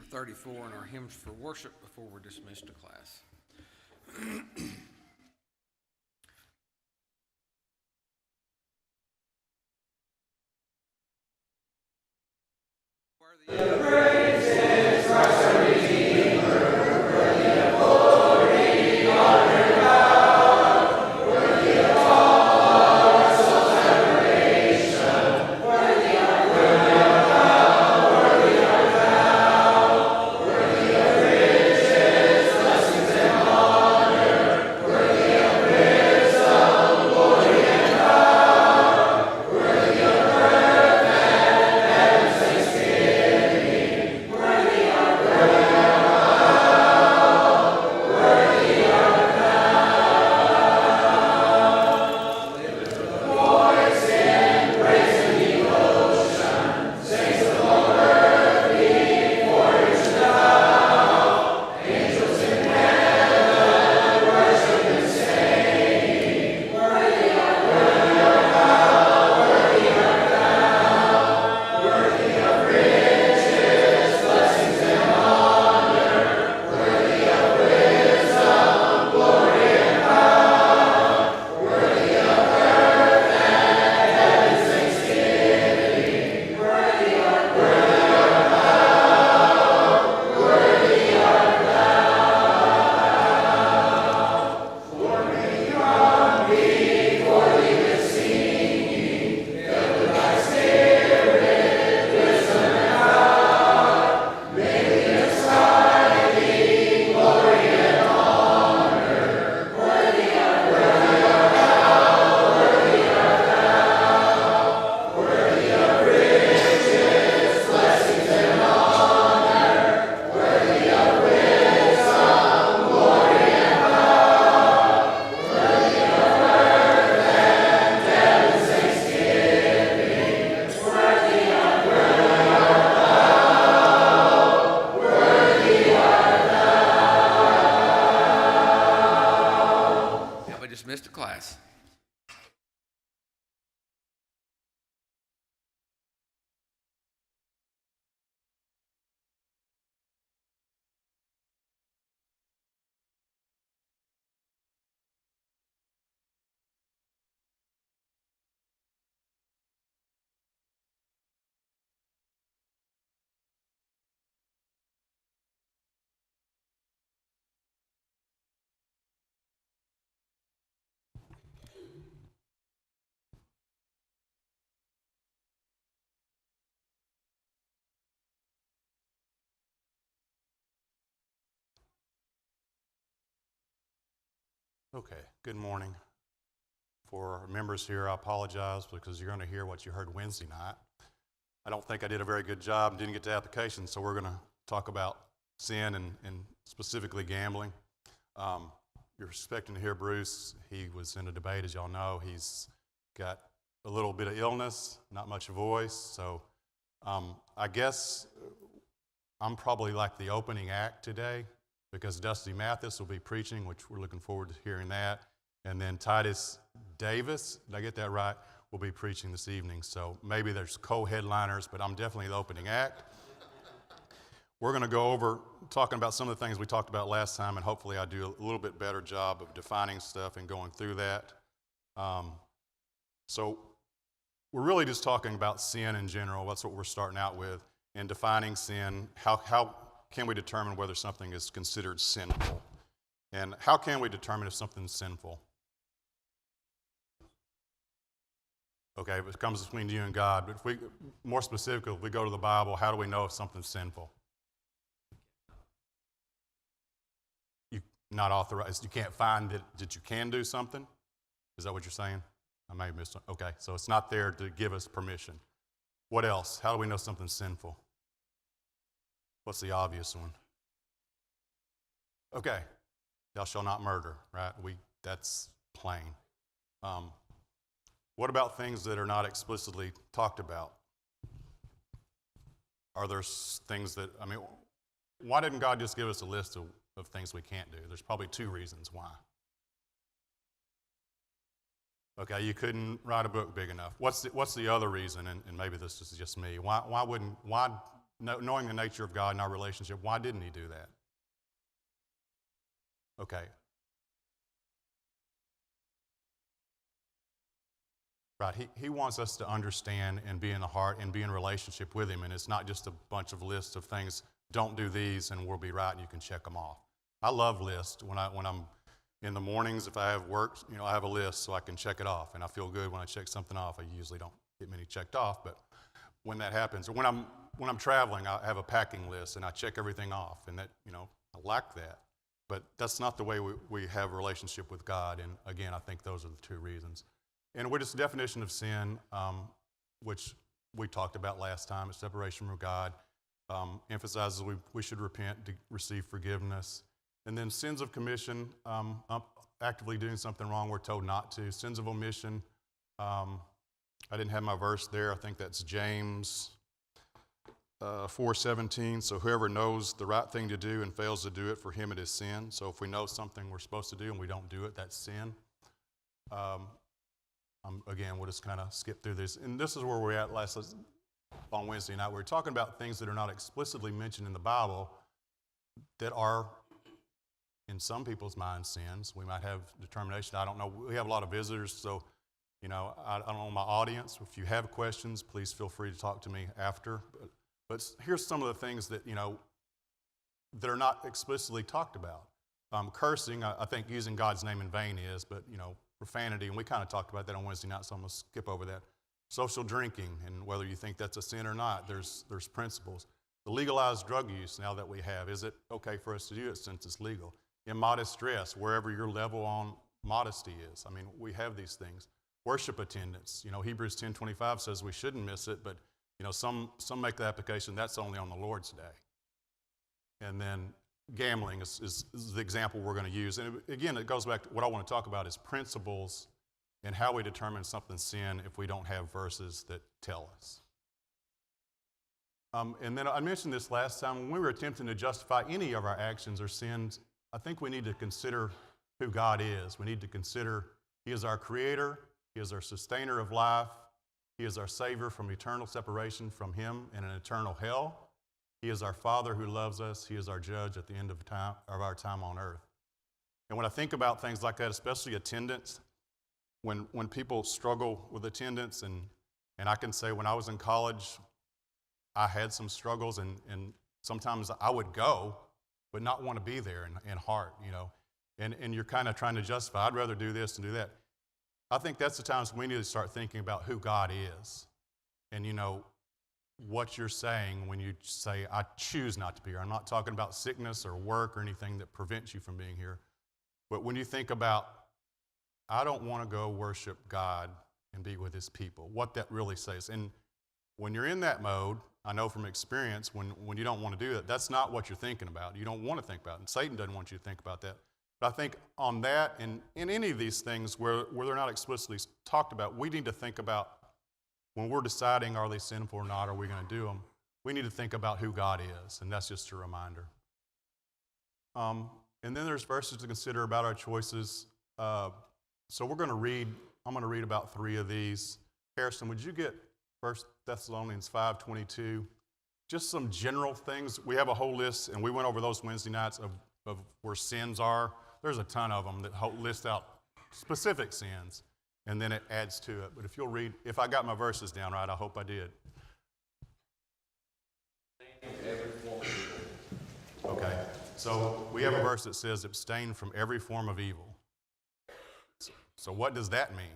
34 in our hymns for worship before we're dismissed to class. Dismissed to class. Okay, good morning. For members here, I apologize because you're going to hear what you heard Wednesday night. I don't think I did a very good job and didn't get to application, so we're going to talk about sin and specifically gambling. You're expecting to hear Bruce. He was in a debate, as y'all know. He's got a little bit of illness, not much voice, so I guess I'm probably like the opening act today, because Dusty Mathis will be preaching, which we're looking forward to hearing that. And then Titus Davis, did I get that right, will be preaching this evening. So maybe there's co-headliners, but I'm definitely the opening act. We're going to go over talking about some of the things we talked about last time, and hopefully I do a little bit better job of defining stuff and going through that. So we're really just talking about sin in general. That's what we're starting out with. And defining sin, how can we determine whether something is considered sinful? And how can we determine if something's sinful? Okay, it comes between you and God. But if we, more specifically, if we go to the Bible, how do we know if something's sinful? You not authorized. You can't find that you can do something? Is that what you're saying? I may have missed it. Okay, so it's not there to give us permission. What else? How do we know something's sinful? What's the obvious one? Okay, thou shalt not murder, right? That's plain. What about things that are not explicitly talked about? Are there things that, why didn't God just give us a list of things we can't do? There's probably two reasons why. Okay, you couldn't write a book big enough. What's the other reason? And maybe this is just me. Why knowing the nature of God and our relationship, why didn't he do that? Okay. Right. He wants us to understand and be in the heart and be in relationship with him. And it's not just a bunch of lists of things, don't do these and we'll be right and you can check them off. I love lists. When I'm in the mornings, if I have work, I have a list so I can check it off. And I feel good when I check something off. I usually don't get many checked off, but when that happens, or when I'm traveling, I have a packing list and I check everything off. And that, I like that. But that's not the way we have a relationship with God. And again, I think those are the two reasons. And with its definition of sin, which we talked about last time, it's separation from God, emphasizes we should repent to receive forgiveness. And then sins of commission, actively doing something wrong, we're told not to. Sins of omission, I didn't have my verse there. I think that's James 4:17. So whoever knows the right thing to do and fails to do it, for him it is sin. So if we know something we're supposed to do and we don't do it, that's sin. Again, we'll just kind of skip through this. And this is where we're at on Wednesday night. We're talking about things that are not explicitly mentioned in the Bible that are, in some people's minds, sins. We might have determination. I don't know. We have a lot of visitors, so, I don't know my audience. If you have questions, please feel free to talk to me after. But here's some of the things that, that are not explicitly talked about. Cursing, I think using God's name in vain is, but, profanity, and we kind of talked about that on Wednesday night, so I'm going to skip over that. Social drinking, and whether you think that's a sin or not, there's principles. The legalized drug use now that we have, is it okay for us to do it since it's legal? Immodest dress, wherever your level on modesty is. I mean, we have these things. Worship attendance, Hebrews 10:25 says we shouldn't miss it, but some make the application that's only on the Lord's day. And then gambling is the example we're going to use. And again, it goes back to what I want to talk about is principles and how we determine something's sin if we don't have verses that tell us. And then I mentioned this last time, when we were attempting to justify any of our actions or sins, I think we need to consider who God is. We need to consider He is our creator, He is our sustainer of life, He is our savior from eternal separation from Him and an eternal hell. He is our Father who loves us. He is our judge at the end of our time on earth. And when I think about things like that, especially attendance, when people struggle with attendance, and I can say when I was in college, I had some struggles, and sometimes I would go, but not want to be there in heart, and you're kind of trying to justify, I'd rather do this and do that. I think that's the times we need to start thinking about who God is. And, what you're saying when you say, I choose not to be here. I'm not talking about sickness or work or anything that prevents you from being here. But when you think about, I don't want to go worship God and be with His people, what that really says. And when you're in that mode, I know from experience, when you don't want to do it, that's not what you're thinking about. You don't want to think about it. And Satan doesn't want you to think about that. But I think on that and in any of these things where they're not explicitly talked about, we need to think about when we're deciding are they sinful or not, are we going to do them, we need to think about who God is, and that's just a reminder. And then there's verses to consider about our choices. So I'm going to read about 3 of these. Harrison, would you get 1 Thessalonians 5:22? Just some general things. We have a whole list, and we went over those Wednesday nights of where sins are. There's a ton of them that list out specific sins. And then it adds to it. But if you'll read, if I got my verses down right, I hope I did. Okay, so we have a verse that says, abstain from every form of evil. So what does that mean?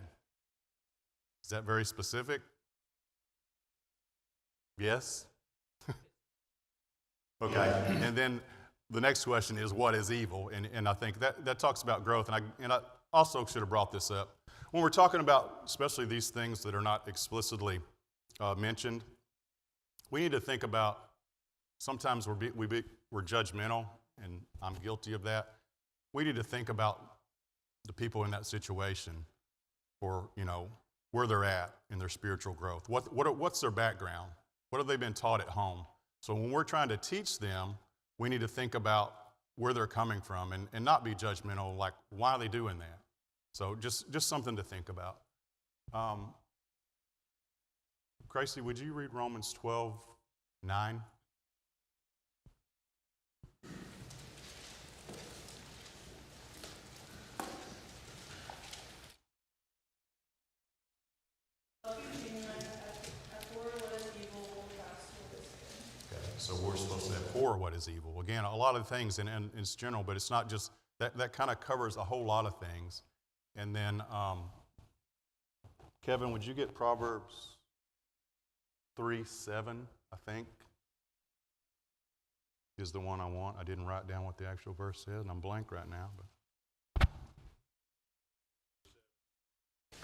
Is that very specific? Yes? Okay, and then the next question is, what is evil? And I think that talks about growth. And I also should have brought this up. When we're talking about especially these things that are not explicitly mentioned, we need to think about, sometimes we're judgmental, and I'm guilty of that. We need to think about the people in that situation for, where they're at in their spiritual growth. What's their background? What have they been taught at home? So when we're trying to teach them, we need to think about where they're coming from and not be judgmental, like, why are they doing that? So just something to think about. Gracie, would you read Romans 12:9? for what is evil. Again, a lot of things, and it's general, but it's not just, that kind of covers a whole lot of things. And then, Kevin, would you get Proverbs 3:7, I think, is the one I want. I didn't write down what the actual verse says, and I'm blank right now. But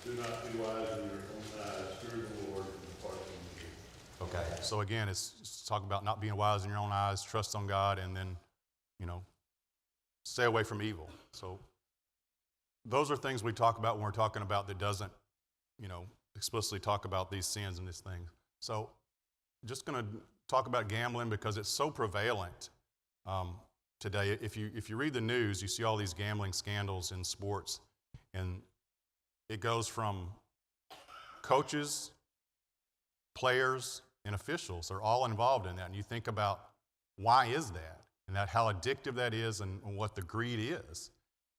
do not be wise in your own eyes. Fear the Lord and depart from evil. okay, so again, it's talking about not being wise in your own eyes, trust on God, and then, stay away from evil. So those are things we talk about when we're talking about that doesn't, explicitly talk about these sins and these things. So just going to talk about gambling because it's so prevalent today. If you read the news, you see all these gambling scandals in sports, and it goes from coaches, players, and officials are all involved in that. And you think about why is that, and how addictive that is, and what the greed is.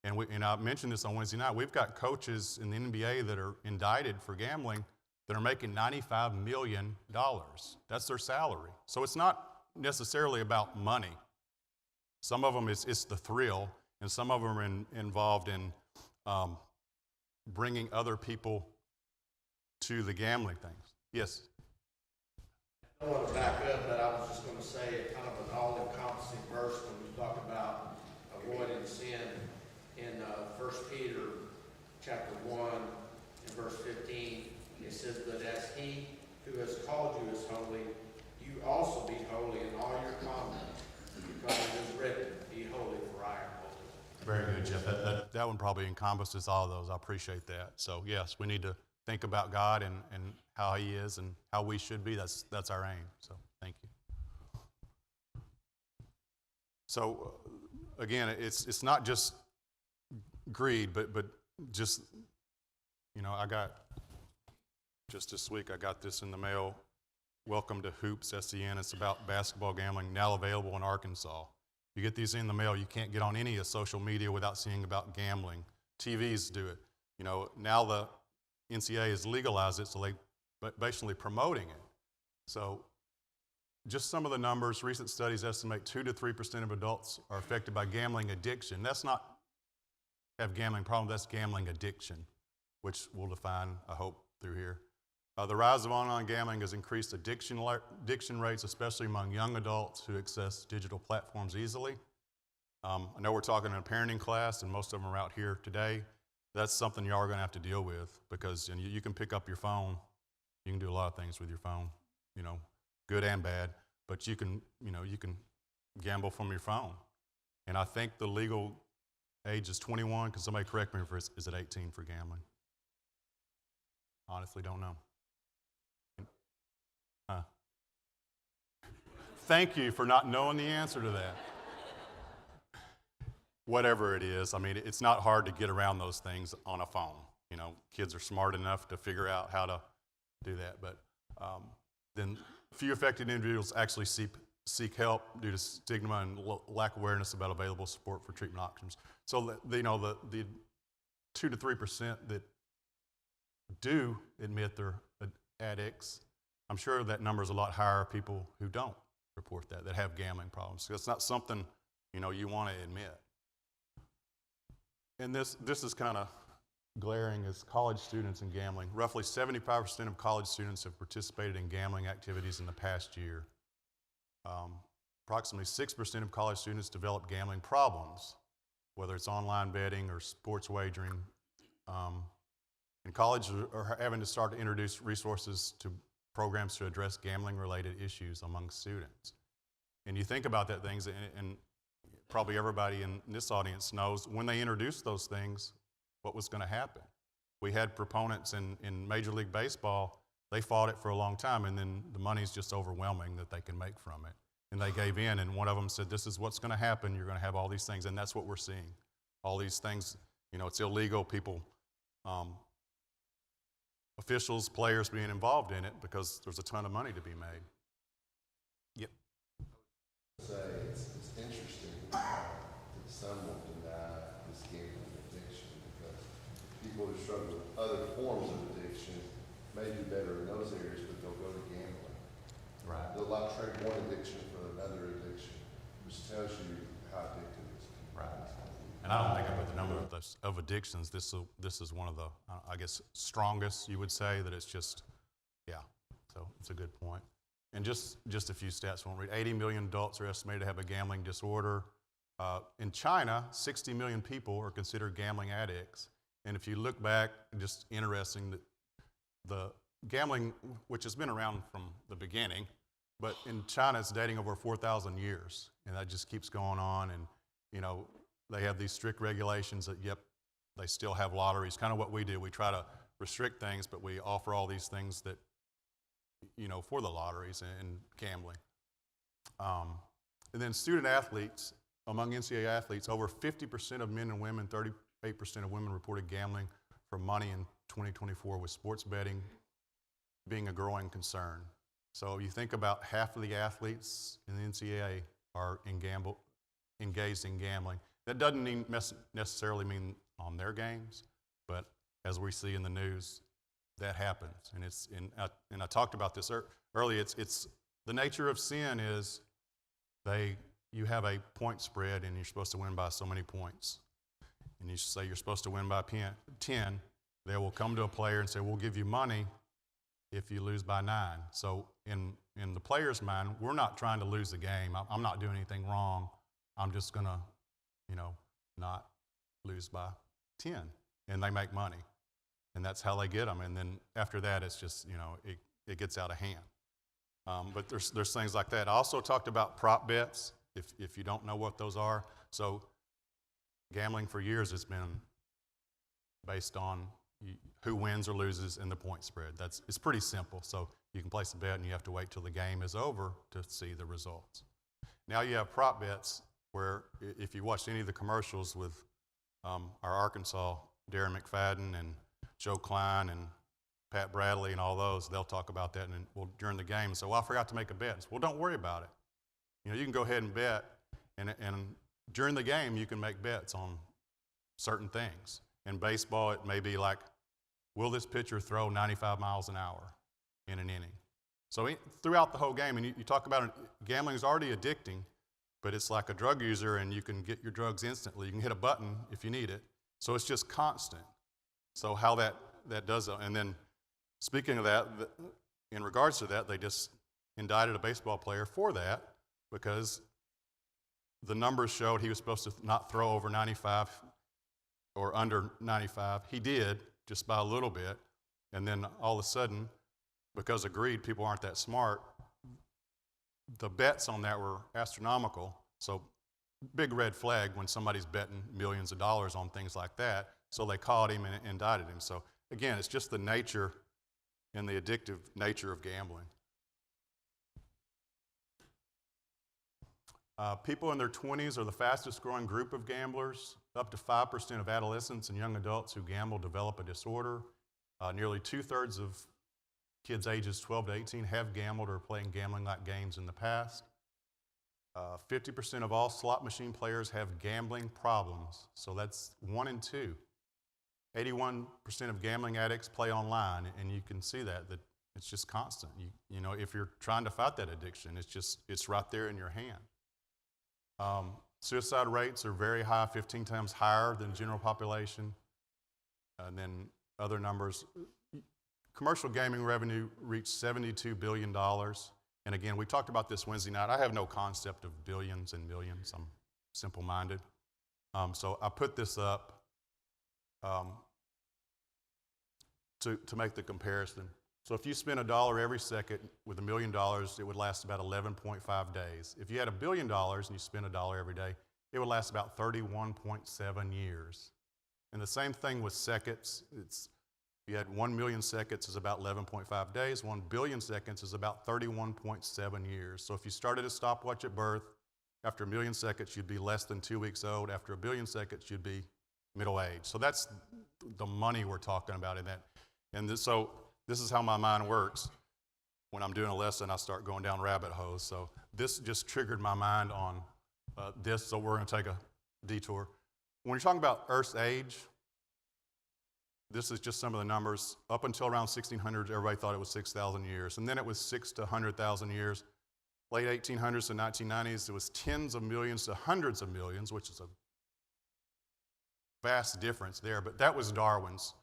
And I mentioned this on Wednesday night. We've got coaches in the NBA that are indicted for gambling that are making $95 million. That's their salary. So it's not necessarily about money. Some of them, it's the thrill, and some of them are involved in bringing other people to the gambling things. Yes? I want to back up, but I was just going to say kind of an all-encompassing verse when we talk about avoiding sin in 1 Peter chapter 1 and verse 15. It says, but as he who has called you is holy, you also be holy in all your conduct, because it is written, be holy, for I am holy. Very good, Jeff. That one probably encompasses all of those. I appreciate that. So yes, we need to think about God and how he is and how we should be. That's our aim. So thank you. So again, it's not just greed, but just, I got, just this week, I got this in the mail. Welcome to Hoops, SEN. It's about basketball gambling, now available in Arkansas. You get these in the mail, you can't get on any of social media without seeing about gambling. TVs do it. Now the NCAA has legalized it, so they basically promoting it. So just some of the numbers, recent studies estimate 2 to 3% of adults are affected by gambling addiction. That's not have gambling problem, that's gambling addiction, which we'll define, I hope, through here. The rise of online gambling has increased addiction rates, especially among young adults who access digital platforms easily. I know we're talking in a parenting class, and most of them are out here today. That's something y'all are going to have to deal with, because you can pick up your phone. You can do a lot of things with your phone, good and bad. But you can gamble from your phone. And I think the legal age is 21. Can somebody correct me if is it 18 for gambling? Honestly, don't know. Thank you for not knowing the answer to that. Whatever it is, it's not hard to get around those things on a phone. Kids are smart enough to figure out how to do that. But then few affected individuals actually seek help due to stigma and lack of awareness about available support for treatment options. So the 2 to 3% that do admit they're addicts, I'm sure that number is a lot higher of people who don't report that have gambling problems. So it's not something you want to admit. And this is kind of glaring as college students in gambling. Roughly 75% of college students have participated in gambling activities in the past year. Approximately 6% of college students develop gambling problems, whether it's online betting or sports wagering. And colleges are having to start to introduce resources to programs to address gambling-related issues among students. And you think about that things, and probably everybody in this audience knows when they introduced those things, what was going to happen. We had proponents in Major League Baseball. They fought it for a long time, and then the money's just overwhelming that they can make from it. And they gave in, and one of them said, this is what's going to happen. You're going to have all these things, and that's what we're seeing. All these things, it's illegal. People, officials, players being involved in it because there's a ton of money to be made. Yep. It's interesting that some will deny this gambling addiction because people who struggle with other forms of addiction may do better in those areas, but they'll go to gambling. Right. They'll trade one addiction for another addiction. which tells you how addictive it can be. Right. And I don't think with the number of addictions, this is one of the, I guess, strongest, you would say, that it's just, yeah. So it's a good point. And just a few stats I won't read. 80 million adults are estimated to have a gambling disorder. In China, 60 million people are considered gambling addicts. And if you look back, just interesting that the gambling, which has been around from the beginning, but in China it's dating over 4,000 years. And that just keeps going on. And, you know, they have these strict regulations that, yep, they still have lotteries. Kind of what we do. We try to restrict things, but we offer all these things that, you know, for the lotteries and gambling. And then student athletes, among NCAA athletes, over 50% of men and women, 38% of women reported gambling for money in 2024, with sports betting being a growing concern. So you think about half of the athletes in the NCAA are engaged in gambling. That doesn't necessarily mean on their games, but as we see in the news, that happens. And I talked about this earlier. It's the nature of sin is you have a point spread and you're supposed to win by so many points. And you say you're supposed to win by 10. They will come to a player and say, we'll give you money if you lose by 9. So in the player's mind, we're not trying to lose the game. I'm not doing anything wrong. I'm just going to, not lose by 10. And they make money. And that's how they get them. And then after that, it's just, it gets out of hand. But there's things like that. I also talked about prop bets, if you don't know what those are. So gambling for years has been based on who wins or loses in the point spread. It's pretty simple. So you can place a bet and you have to wait till the game is over to see the results. Now you have prop bets where if you watched any of the commercials with our Arkansas, Darren McFadden and Joe Klein and Pat Bradley and all those, they'll talk about that during the game. So, I forgot to make a bet. Well, don't worry about it. You can go ahead and bet, and during the game you can make bets on certain things. In baseball, it may be like, will this pitcher throw 95 miles an hour in an inning? So throughout the whole game, and you talk about it, gambling is already addicting, but it's like a drug user, and you can get your drugs instantly. You can hit a button if you need it. So it's just constant. So how that does it. And then speaking of that, in regards to that, they just indicted a baseball player for that because the numbers showed he was supposed to not throw over 95 or under 95. He did, just by a little bit. And then all of a sudden, because of greed, people aren't that smart, the bets on that were astronomical. So big red flag when somebody's betting millions of dollars on things like that. So they caught him and indicted him. So again, it's just the nature and the addictive nature of gambling. People in their 20s are the fastest growing group of gamblers. Up to 5% of adolescents and young adults who gamble develop a disorder. Nearly 2/3 of kids ages 12 to 18 have gambled or are playing gambling-like games in the past. 50% of all slot machine players have gambling problems. So that's 1 in 2. 81% of gambling addicts play online, and you can see that it's just constant. If you're trying to fight that addiction, it's right there in your hand. Suicide rates are very high, 15 times higher than general population. And then other numbers. Commercial gaming revenue reached $72 billion. And again, we talked about this Wednesday night. I have no concept of billions and millions. I'm simple-minded. So I put this up to make the comparison. So if you spend $1 every second with $1 million, it would last about 11.5 days. If you had $1 billion and you spend $1 every day, it would last about 31.7 years. And the same thing with seconds. If you had 1 million seconds, is about 11.5 days. 1 billion seconds is about 31.7 years. So if you started a stopwatch at birth, after 1 million seconds, you'd be less than 2 weeks old. After 1 billion seconds, you'd be middle age. So that's the money we're talking about in that. And so this is how my mind works. When I'm doing a lesson, I start going down rabbit holes. So this just triggered my mind on this, so we're going to take a detour. When you're talking about Earth's age, this is just some of the numbers. Up until around 1600, everybody thought it was 6,000 years. And then it was 6 to 100,000 years. late 1800s to 1990s, it was tens of millions to hundreds of millions, which is a vast difference there. But that was Darwin's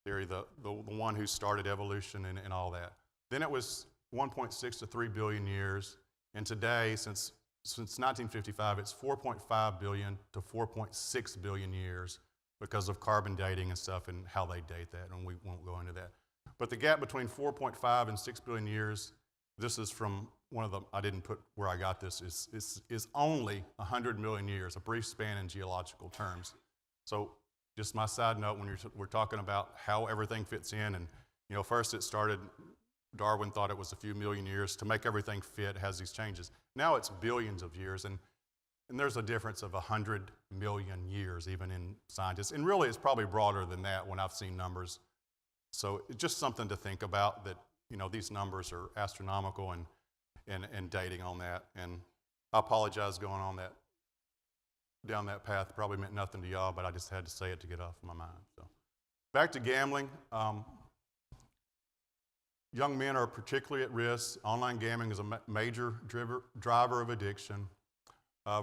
theory, the one who started evolution and all that. Then it was 1.6 to 3 billion years. And today, since 1955, it's 4.5 billion to 4.6 billion years because of carbon dating and stuff and how they date that, and we won't go into that. But the gap between 4.5 and 6 billion years, this is from one of the, I didn't put where I got this, is only 100 million years, a brief span in geological terms. So just my side note, when we're talking about how everything fits in, and first it started, Darwin thought it was a few million years. To make everything fit, it has these changes. Now it's billions of years, and there's a difference of 100 million years even in scientists. And really, it's probably broader than that when I've seen numbers. So it's just something to think about that, these numbers are astronomical and dating on that. And I apologize going on down that path. Probably meant nothing to y'all, but I just had to say it to get off my mind. So back to gambling. Young men are particularly at risk. Online gambling is a major driver of addiction.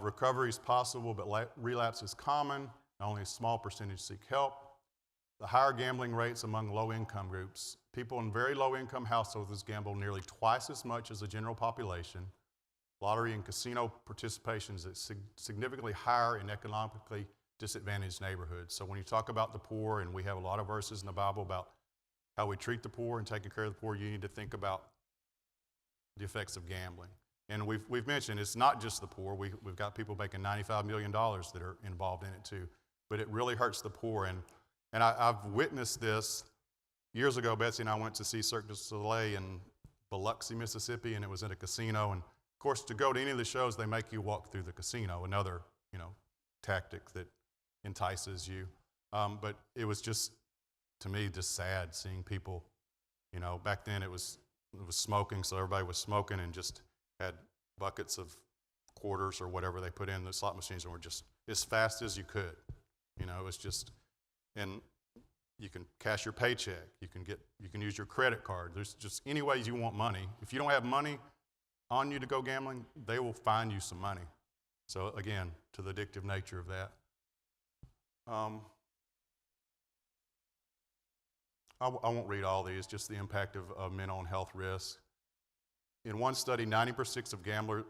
Recovery is possible, but relapse is common. Only a small percentage seek help. The higher gambling rates among low-income groups. People in very low-income households gamble nearly twice as much as the general population. Lottery and casino participation is significantly higher in economically disadvantaged neighborhoods. So when you talk about the poor, and we have a lot of verses in the Bible about how we treat the poor and taking care of the poor, you need to think about the effects of gambling. And we've mentioned it's not just the poor. We've got people making $95 million that are involved in it too. But it really hurts the poor. And I've witnessed this. Years ago, Betsy and I went to see Cirque du Soleil in Biloxi, Mississippi, and it was at a casino. And of course, to go to any of the shows, they make you walk through the casino, another tactic that entices you. But it was just, to me, just sad seeing people, back then it was smoking, so everybody was smoking and just had buckets of quarters or whatever they put in the slot machines and were just as fast as you could. It was just, and you can cash your paycheck, you can use your credit card. There's just any ways you want money. If you don't have money on you to go gambling, they will find you some money. So again, to the addictive nature of that. I won't read all these, just the impact of mental and health risks. In one study, 96%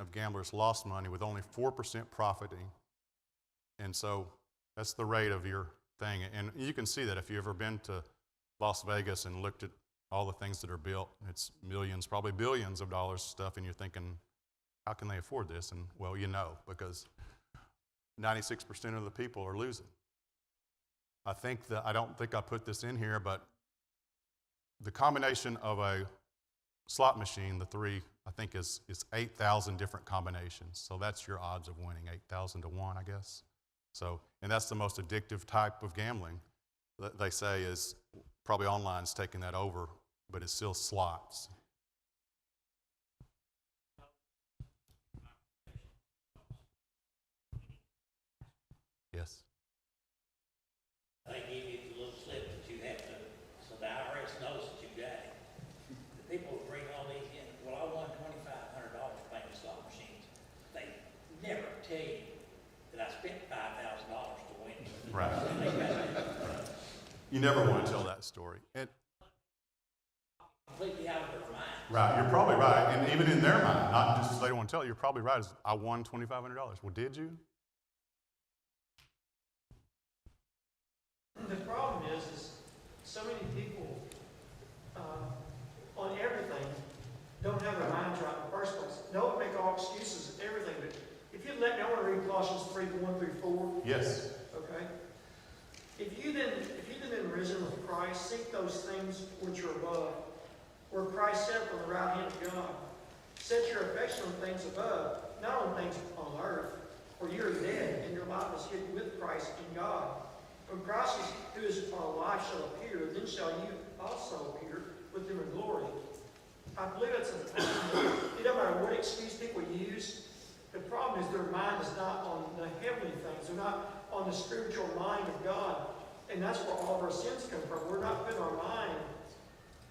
of gamblers lost money with only 4% profiting. And so that's the rate of your thing. And you can see that if you've ever been to Las Vegas and looked at all the things that are built, it's millions, probably billions of dollars of stuff, and you're thinking, how can they afford this? And well, because 96% of the people are losing. I don't think I put this in here, but the combination of a slot machine, the three, I think is 8,000 different combinations. So that's your odds of winning, 8,000 to 1, I guess. So, and that's the most addictive type of gambling. They say is probably online's taking that over, but it's still slots. Yes. They give you the little slip that you have to, so the IRS knows that you got it. The people who bring all these in, well, I won $2,500 playing the slot machines. They never tell you that I spent $5,000 to win. Right. You never want to tell that story. Completely out of their mind. Right, you're probably right. And even in their mind, not just as they don't want to tell you, you're probably right. I won $2,500. Well, did you? The problem is so many people on everything don't have their minds right in the first place. Don't make all excuses and everything. But if you let me, I want to read Colossians 3:1-4. Yes. Okay. If you then been risen with Christ, seek those things which are above, where Christ sat on the right hand of God. Set your affection on things above, not on things on earth, for you are dead, and your life is hidden with Christ in God. When Christ, who is our life, shall appear, then shall you also appear with him in glory. I believe it's it doesn't matter what excuse people use. The problem is their mind is not on the heavenly things. They're not on the spiritual mind of God. And that's where all of our sins come from. We're not putting our mind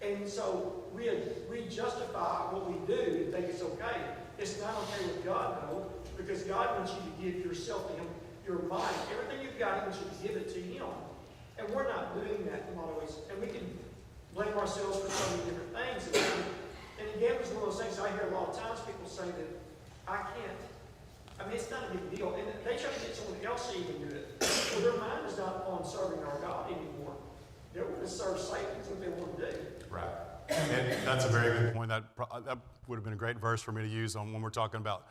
And so we justify what we do and think it's okay. It's not okay with God, though, because God wants you to give yourself to Him, your mind, everything you've got, He wants you to give it to Him. And we're not doing that in a lot of ways. And we can blame ourselves for so many different things. And again, it's one of those things I hear a lot of times people say that I can't. I mean, it's not a big deal. And they try to get someone else to even do it. Well, their mind is not on serving our God anymore. They want to serve Satan. That's what they want to do. Right. And that's a very good point. That would have been a great verse for me to use on when we're talking about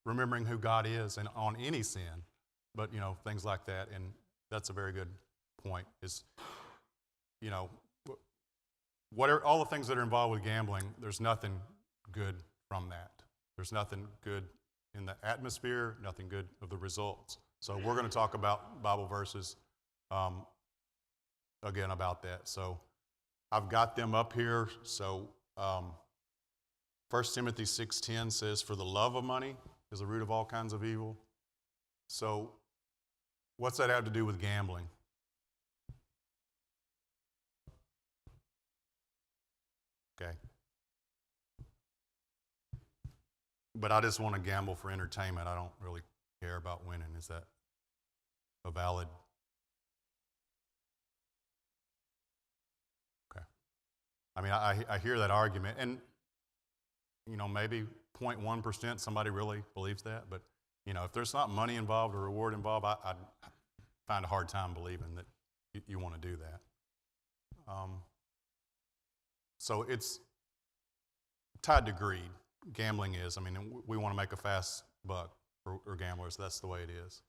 remembering who God is and on any sin, but, you know, things like that. And that's a very good point is, you know, whatever, all the things that are involved with gambling, there's nothing good from that. There's nothing good in the atmosphere, nothing good of the results. So we're going to talk about Bible verses again about that. So I've got them up here. So 1 Timothy 6:10 says, "For the love of money is the root of all kinds of evil." So what's that have to do with gambling? Okay. But I just want to gamble for entertainment. I don't really care about winning. Is that a valid? Okay. I mean, I hear that argument, and, you know, maybe 0.1% somebody really believes that, but, you know, if there's not money involved or reward involved, I find a hard time believing that you want to do that. So it's tied to greed. Gambling is. I mean, we want to make a fast buck for gamblers. That's the way it is.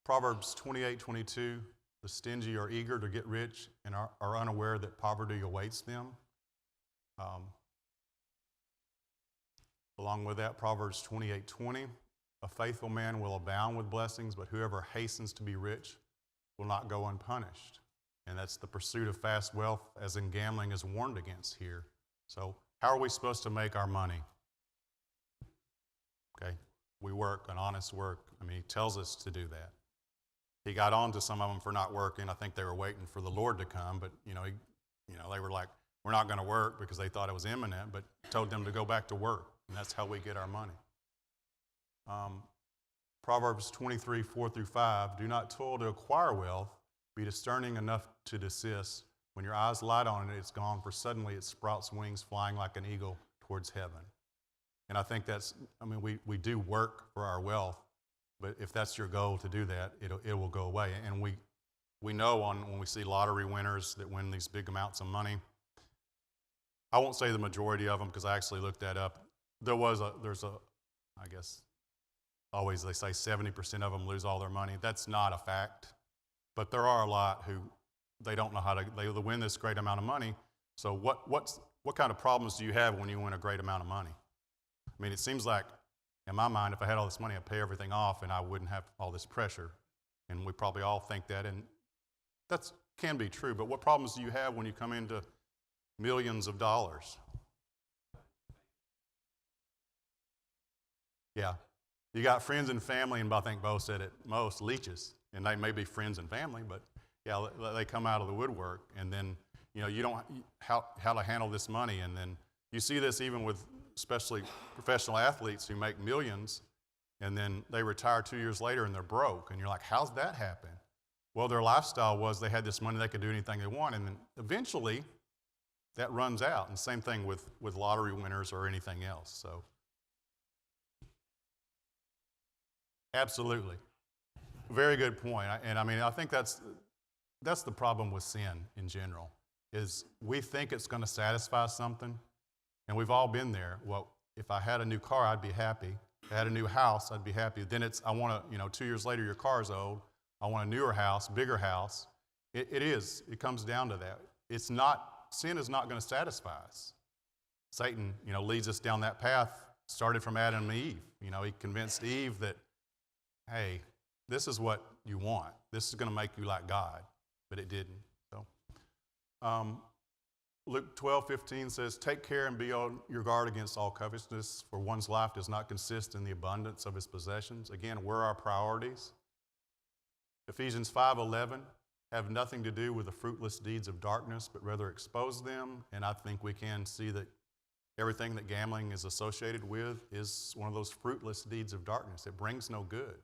Proverbs 28:22, "The stingy are eager to get rich and are unaware that poverty awaits them." Along with that, Proverbs 28:20, "A faithful man will abound with blessings, but whoever hastens to be rich will not go unpunished." And that's the pursuit of fast wealth, as in gambling, is warned against here. So how are we supposed to make our money? Okay, we work, an honest work. I mean, he tells us to do that. He got on to some of them for not working. I think they were waiting for the Lord to come, but, you know, they were like, we're not going to work because they thought it was imminent, but told them to go back to work, and that's how we get our money. Proverbs 23:4-5, "Do not toil to acquire wealth. Be discerning enough to desist. When your eyes light on it, it's gone, for suddenly it sprouts wings, flying like an eagle towards heaven." And I think that's, I mean, we do work for our wealth, but if that's your goal to do that, it will go away. And we know when we see lottery winners that win these big amounts of money, I won't say the majority of them because I actually looked that up. I guess, always they say 70% of them lose all their money. That's not a fact. But there are a lot who they don't know how to, they win this great amount of money. So what kind of problems do you have when you win a great amount of money? I mean, it seems like, in my mind, if I had all this money, I'd pay everything off and I wouldn't have all this pressure. And we probably all think that, and that can be true. But what problems do you have when you come into millions of dollars? Yeah. You got friends and family, and I think Bo said it most, leeches. And they may be friends and family, but yeah, they come out of the woodwork, and then, you know, you don't how to handle this money. And then you see this even with especially professional athletes who make millions, and then they retire 2 years later and they're broke. And you're like, how's that happen? Well, their lifestyle was they had this money, they could do anything they want, and then eventually that runs out. And same thing with lottery winners or anything else. So absolutely. Very good point. And I mean, I think that's the problem with sin in general, is we think it's going to satisfy something, and we've all been there. Well, if I had a new car, I'd be happy. If I had a new house, I'd be happy. Then I want to, 2 years later, your car's old. I want a newer house, bigger house. It comes down to that. Sin is not going to satisfy us. Satan, leads us down that path, started from Adam and Eve. He convinced Eve that, hey, this is what you want. This is going to make you like God, but it didn't. So, Luke 12:15 says, "Take care and be on your guard against all covetousness, for one's life does not consist in the abundance of his possessions." Again, where are our priorities? Ephesians 5:11, have nothing to do with the fruitless deeds of darkness, but rather expose them. And I think we can see that everything that gambling is associated with is one of those fruitless deeds of darkness. It brings no good.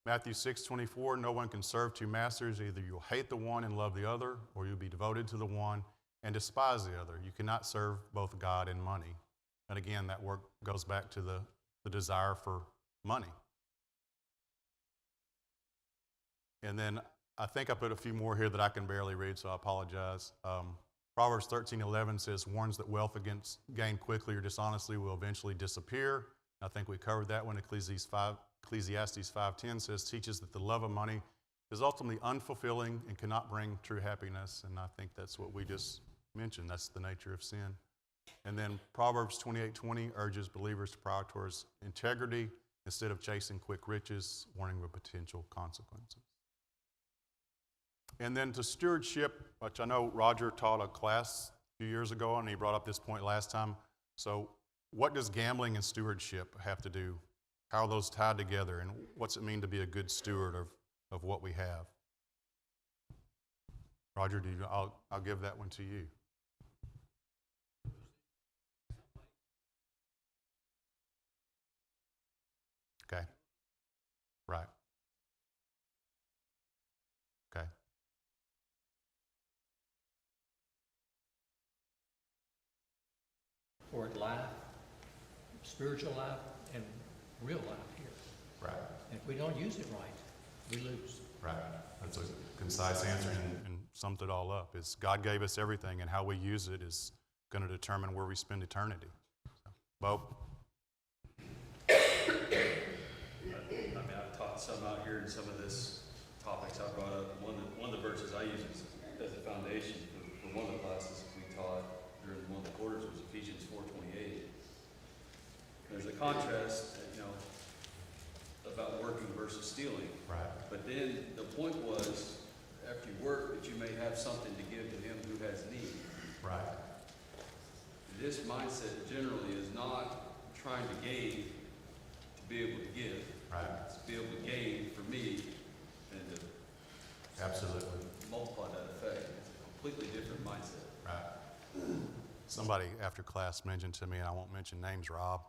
Matthew 6:24, no one can serve two masters. Either you'll hate the one and love the other, or you'll be devoted to the one and despise the other. You cannot serve both God and money. And again, that work goes back to the desire for money. And then I think I put a few more here that I can barely read, so I apologize. Proverbs 13:11 says, warns that wealth gained quickly or dishonestly will eventually disappear. I think we covered that one. Ecclesiastes 5:10 says, teaches that the love of money is ultimately unfulfilling and cannot bring true happiness. And I think that's what we just mentioned. That's the nature of sin. And then Proverbs 28:20 urges believers to prioritize integrity instead of chasing quick riches, warning of potential consequences. And then to stewardship, which I know Roger taught a class a few years ago, and he brought up this point last time. So what does gambling and stewardship have to do? How are those tied together, and what's it mean to be a good steward of what we have? Roger, I'll give that one to you. Okay. Right. Okay. For life, spiritual life, and real life here. Right. And if we don't use it right, we lose. Right. That's a concise answer and summed it all up. Is God gave us everything, and how we use it is going to determine where we spend eternity. So, Bo? I've taught some out here, and some of this topics I brought up. One of the verses I use as a foundation for one of the classes we taught during one of the quarters was Ephesians 4:28. There's a contrast, about working versus stealing. Right. But then the point was, after you work, that you may have something to give to him who has need. Right. This mindset generally is not trying to gain to be able to give. Right. It's to be able to gain for me and to Absolutely. multiply that effect. It's a completely different mindset. Right. Somebody after class mentioned to me, and I won't mention names, Rob,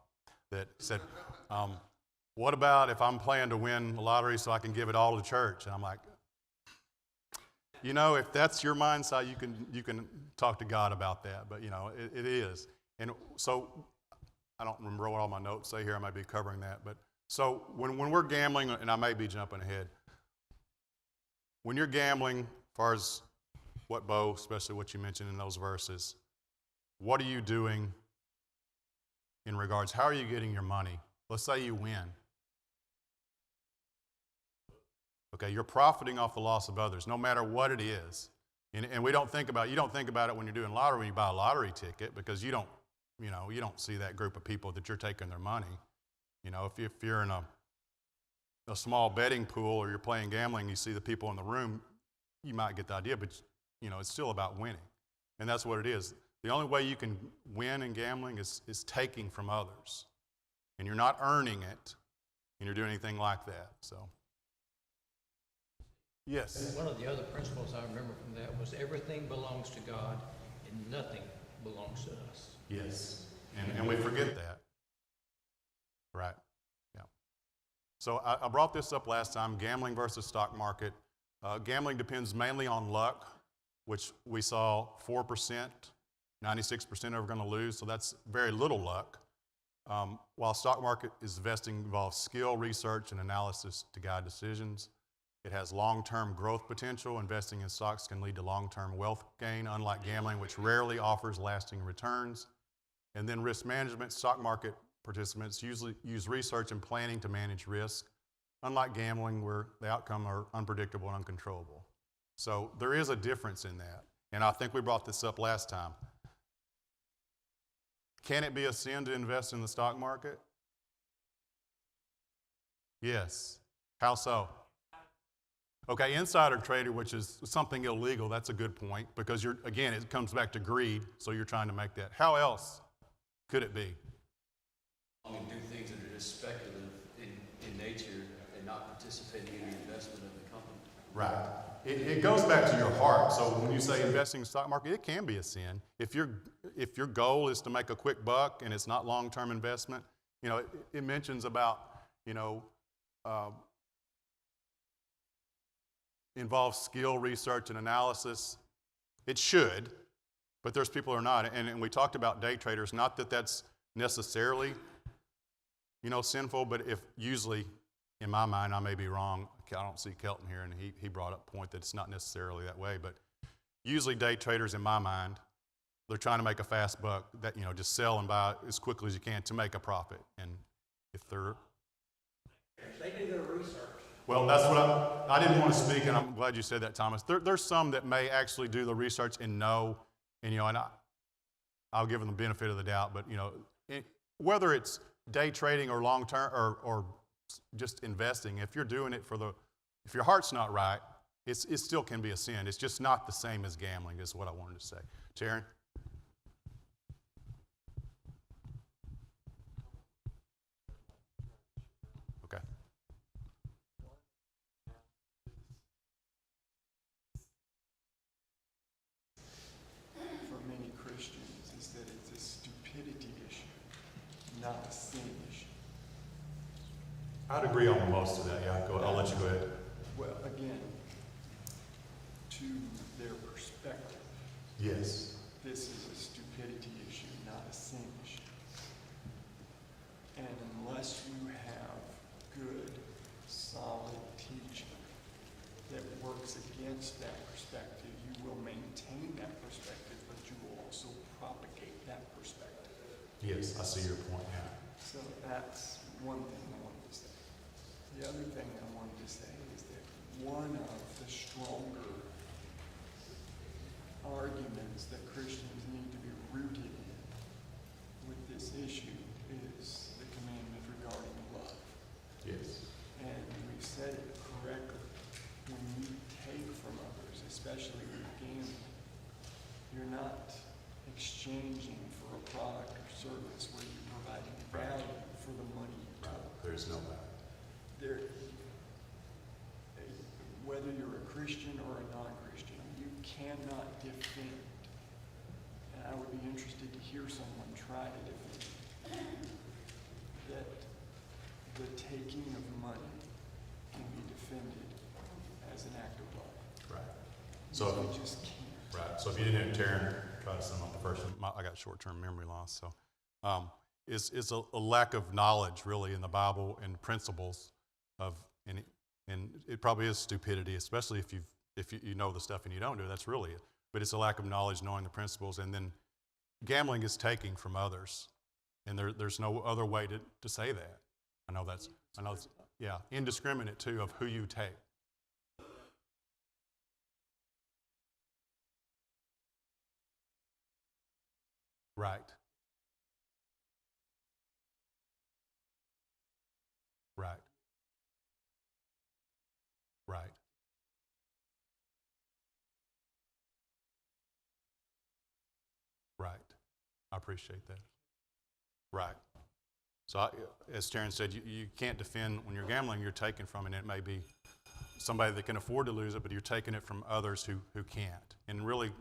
that said, what about if I'm playing to win the lottery so I can give it all to church? And I'm like, if that's your mindset, you can talk to God about that. But, it is. And so I don't remember what all my notes say here. I might be covering that. But so when we're gambling, and I may be jumping ahead, when you're gambling, as far as what Bo, especially what you mentioned in those verses, what are you doing in regards, how are you getting your money? Let's say you win. Okay, you're profiting off the loss of others, no matter what it is. And you don't think about it when you're doing lottery, when you buy a lottery ticket, because you don't see that group of people that you're taking their money. If you're in a small betting pool or you're playing gambling, you see the people in the room, you might get the idea, but it's still about winning. And that's what it is. The only way you can win in gambling is taking from others. And you're not earning it, and you're doing anything like that. So, yes. And one of the other principles I remember from that was everything belongs to God and nothing belongs to us. Yes. And we forget that. Right. Yeah. So I brought this up last time, gambling versus stock market. Gambling depends mainly on luck, which we saw 4%, 96% are going to lose, so that's very little luck. While stock market investing involves skill, research, and analysis to guide decisions. It has long-term growth potential. Investing in stocks can lead to long-term wealth gain, unlike gambling, which rarely offers lasting returns. And then risk management. Stock market participants usually use research and planning to manage risk, unlike gambling, where the outcomes are unpredictable and uncontrollable. So there is a difference in that. And I think we brought this up last time. Can it be a sin to invest in the stock market? Yes. How so? Okay, insider trader, which is something illegal, that's a good point, because it comes back to greed, so you're trying to make that. How else could it be? Do things that are just speculative in nature and not participating in the investment of the company. Right. It goes back to your heart. So when you say investing in the stock market, it can be a sin. If your goal is to make a quick buck and it's not long-term investment, you know, it mentions about, you know, involves skill, research, and analysis. It should, but there's people who are not. And we talked about day traders. Not that that's necessarily, you know, sinful, but if usually, in my mind, I may be wrong. I don't see Kelton here, and he brought up a point that it's not necessarily that way. But usually day traders, in my mind, they're trying to make a fast buck, that, you know, just sell and buy as quickly as you can to make a profit. And if they're... They do their research. Well, that's what I didn't want to speak, and I'm glad you said that, Thomas. There's some that may actually do the research and know, and, you know, and I'll give them the benefit of the doubt, but, you know, whether it's day trading or long-term or just investing, if you're doing it if your heart's not right, it still can be a sin. It's just not the same as gambling, is what I wanted to say. Taryn? Okay. For many Christians is that it's a stupidity issue, not a sin issue. I'd agree on most of that, yeah. I'll let you go ahead. Well, again, to their perspective, Yes. this is a stupidity issue, not a sin issue. And unless you have good, solid teaching that works against that perspective, you will maintain that perspective, but you will also propagate that perspective. Yes, I see your point now. So that's one thing I wanted to say. The other thing I wanted to say is that one of the stronger arguments that Christians need to be rooted in with this issue is the commandment regarding love. Yes. And we said it correctly. When you take from others, especially with gambling, you're not exchanging for a product or service where you're providing value for the money you took. There's no value. Whether you're a Christian or a non-Christian, you cannot defend, and I would be interested to hear someone try to defend, that the taking of money can be defended as an act of love. Right. So You just can't. right. So if you didn't hear Taryn try to sum up the first one, I got short-term memory loss. So it's a lack of knowledge, really, in the Bible and principles of, and it probably is stupidity, especially if you know the stuff and you don't do it. That's really it. But it's a lack of knowledge, knowing the principles, and then gambling is taking from others, and there's no other way to say that. I know it's yeah, indiscriminate too of who you take. Right. Right. Right. Right. I appreciate that. Right. So as Taryn said, you can't defend when you're gambling, you're taking from it. And it may be somebody that can afford to lose it, but you're taking it from others who can't. And really,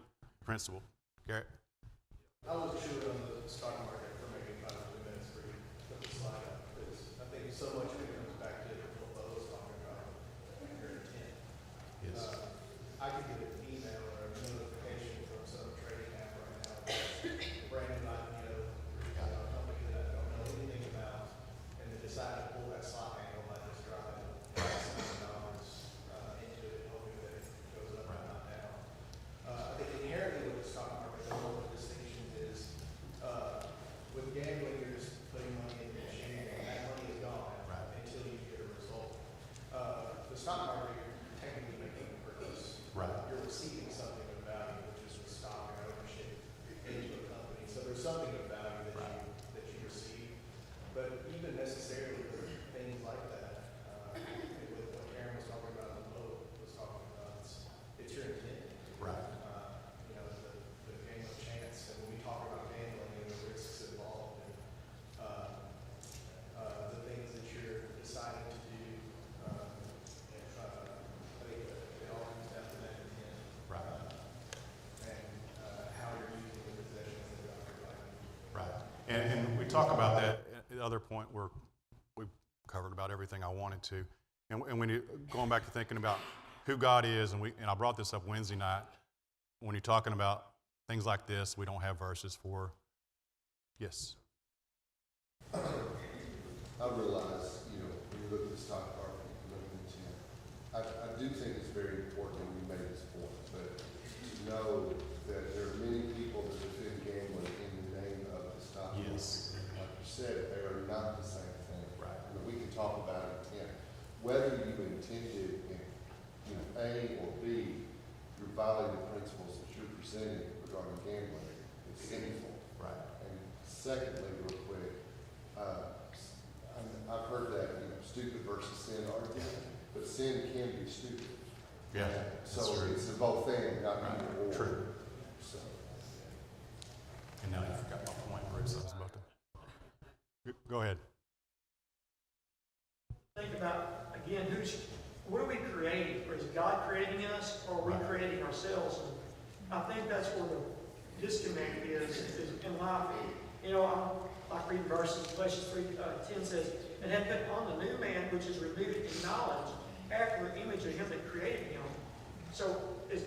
principle. Garrett? I was chewing on the stock market for maybe 5 minutes for you to put the slide up, because I think so much of it comes back to what Bo was talking about, your intent. Yes. I could get an email or a notification from some trading app right now, brand new IPO, a company that I don't know anything about, and they decide to pull that slot handle I just drive $7 into it, hoping that it goes up and not down. I think inherently with the stock market, the one of the distinctions is, with gambling, you're just putting money in the machine, and that money is gone until you get a result. The stock market, you're technically making a purchase. Right. You're receiving something of value, which is the stock and ownership into a company. So there's something of value that you receive. But even necessarily with things like that, with what Karen was talking about, and Bo was talking about, it's your intent. Right. You know, the game of chance, and when we talk about gambling and the risks involved, and the things that you're deciding to do, I think it talk about that, at the other point where we've covered about everything I wanted to, and when you going back to thinking about who God is, and I brought this up Wednesday night, when you're talking about things like this, we don't have verses for. Yes. I realize, when you look at this top part, I do think it's very important, and you made this point, but to know that there are many people that defend gambling in the name of this topic. Yes. Like you said, they are not the same thing. Right. We can talk about intent. Whether you intended in, A or B, you're violating the principles that you're presenting regarding gambling. It's sinful. Right. And secondly, real quick, I've heard that, stupid versus sin argument, but sin can be stupid. Yeah. So it's a both thing, not either or. True. So. And now you forgot my point, Bruce. I was about to. Go ahead. Think about, again, what are we creating? Or is God creating us, or are we creating ourselves? And I think that's where the disconnect is in life. I'm like reading verses, Galatians 3:10 says, "And have put on the new man, which is renewed in knowledge, after the image of him that created him." So is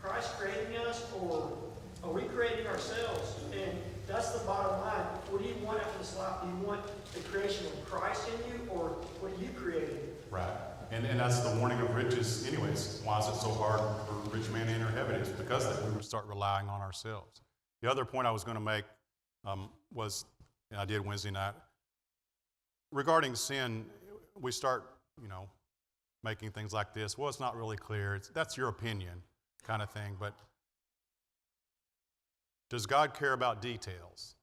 Christ creating us, or are we creating ourselves? And that's the bottom line. What do you want after this life? Do you want the creation of Christ in you, or what are you creating? Right. And that's the warning of riches anyways. Why is it so hard for a rich man to enter heaven? It's because that we would start relying on ourselves. The other point I was going to make was, and I did Wednesday night, regarding sin, we start, making things like this. Well, it's not really clear. That's your opinion kind of thing. But does God care about details?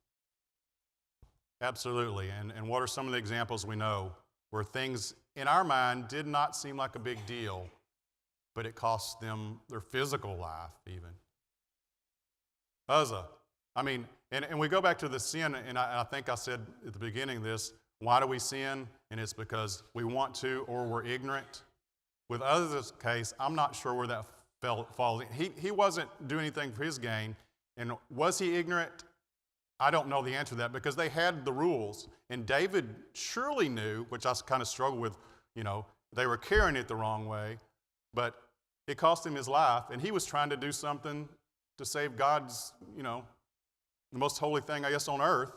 Absolutely. And what are some of the examples we know where things in our mind did not seem like a big deal, but it cost them their physical life even? Uzzah. And we go back to the sin, and I think I said at the beginning of this, why do we sin? And it's because we want to or we're ignorant. With Uzzah's case, I'm not sure where that falls. He wasn't doing anything for his gain. And was he ignorant? I don't know the answer to that, because they had the rules. And David surely knew, which I kind of struggle with, they were carrying it the wrong way, but it cost him his life. And he was trying to do something to save God's, the most holy thing, I guess, on earth.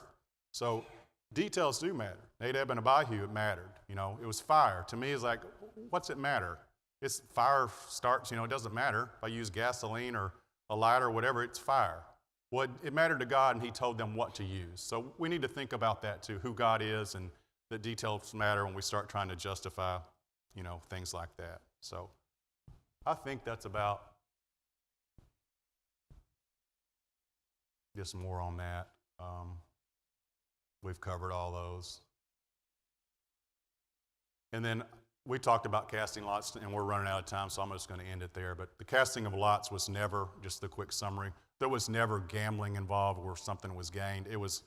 So details do matter. Nadab and Abihu, it mattered. It was fire. To me, it's like, what's it matter? It's fire starts, it doesn't matter if I use gasoline or a lighter or whatever, it's fire. Well, it mattered to God, and he told them what to use. So we need to think about that too, who God is, and the details matter when we start trying to justify, things like that. So I think that's about just more on that. We've covered all those. And then we talked about casting lots, and we're running out of time, so I'm just going to end it there. But the casting of lots was never, just the quick summary, there was never gambling involved where something was gained. It was,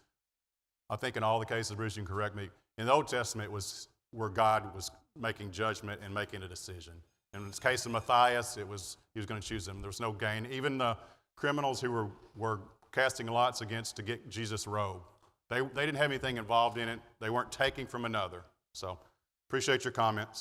I think in all the cases, Bruce, you can correct me, in the Old Testament it was where God was making judgment and making a decision. In the case of Matthias, he was going to choose them. There was no gain. Even the criminals who were casting lots against to get Jesus' robe, they didn't have anything involved in it. They weren't taking from another. So appreciate your comments.